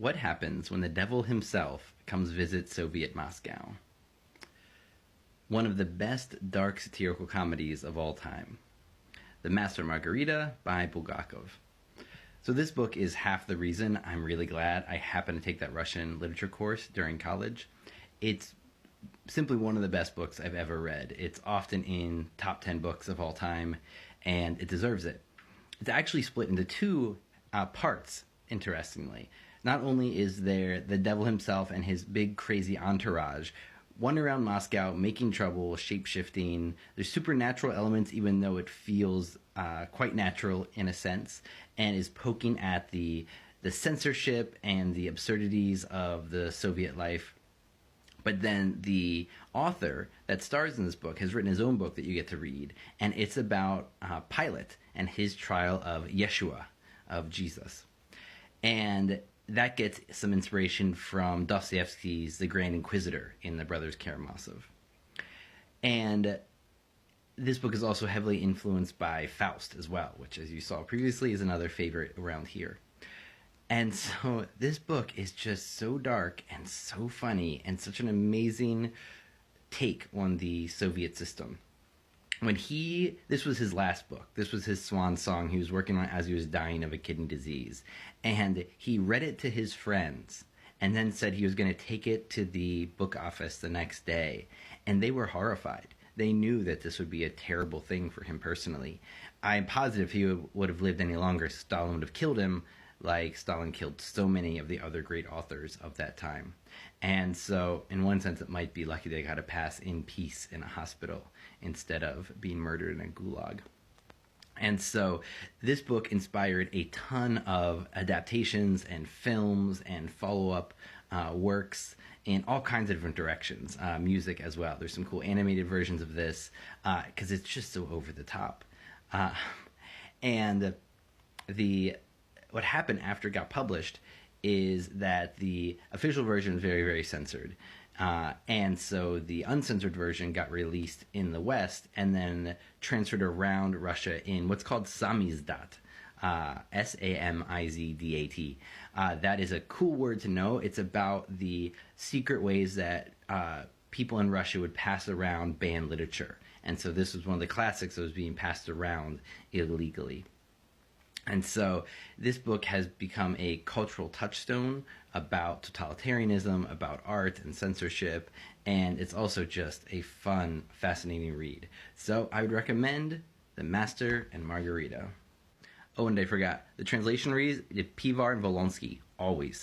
What happens when the devil himself comes visit Soviet Moscow? One of the best dark satirical comedies of all time. The Master Margarita by Bulgakov. So this book is half the reason I'm really glad I happened to take that Russian literature course during college. It's simply one of the best books I've ever read. It's often in top 10 books of all time, and it deserves it. It's actually split into two parts, interestingly. Not only is there the devil himself and his big crazy entourage wandering around Moscow, making trouble, shape-shifting. There's supernatural elements, even though it feels quite natural in a sense, and is poking at the censorship and the absurdities of the Soviet life. But then the author that stars in this book has written his own book that you get to read, and it's about Pilate and his trial of Yeshua, of Jesus. And that gets some inspiration from Dostoevsky's The Grand Inquisitor in the Brothers Karamazov. And this book is also heavily influenced by Faust as well, which, as you saw previously, is another favorite around here. And so this book is just so dark and so funny and such an amazing take on the Soviet system. This was his last book. This was his swan song he was working on as he was dying of a kidney disease. And he read it to his friends and then said he was going to take it to the book office the next day. And they were horrified. They knew that this would be a terrible thing for him personally. I'm positive if he would have lived any longer, Stalin would have killed him, like Stalin killed so many of the other great authors of that time. And so, in one sense, it might be lucky they got to pass in peace in a hospital instead of being murdered in a gulag. And so, this book inspired a ton of adaptations and films and follow-up works in all kinds of different directions. Music as well. There's some cool animated versions of this because it's just so over the top. What happened after it got published is that the official version was very, very censored. And so the uncensored version got released in the West and then transferred around Russia in what's called samizdat. Samizdat. That is a cool word to know. It's about the secret ways that people in Russia would pass around banned literature. And so this was one of the classics that was being passed around illegally. And so this book has become a cultural touchstone about totalitarianism, about art and censorship, and it's also just a fun, fascinating read. So I would recommend The Master and Margarita. Oh, and I forgot, the translation reads Pivar and Volonsky, always.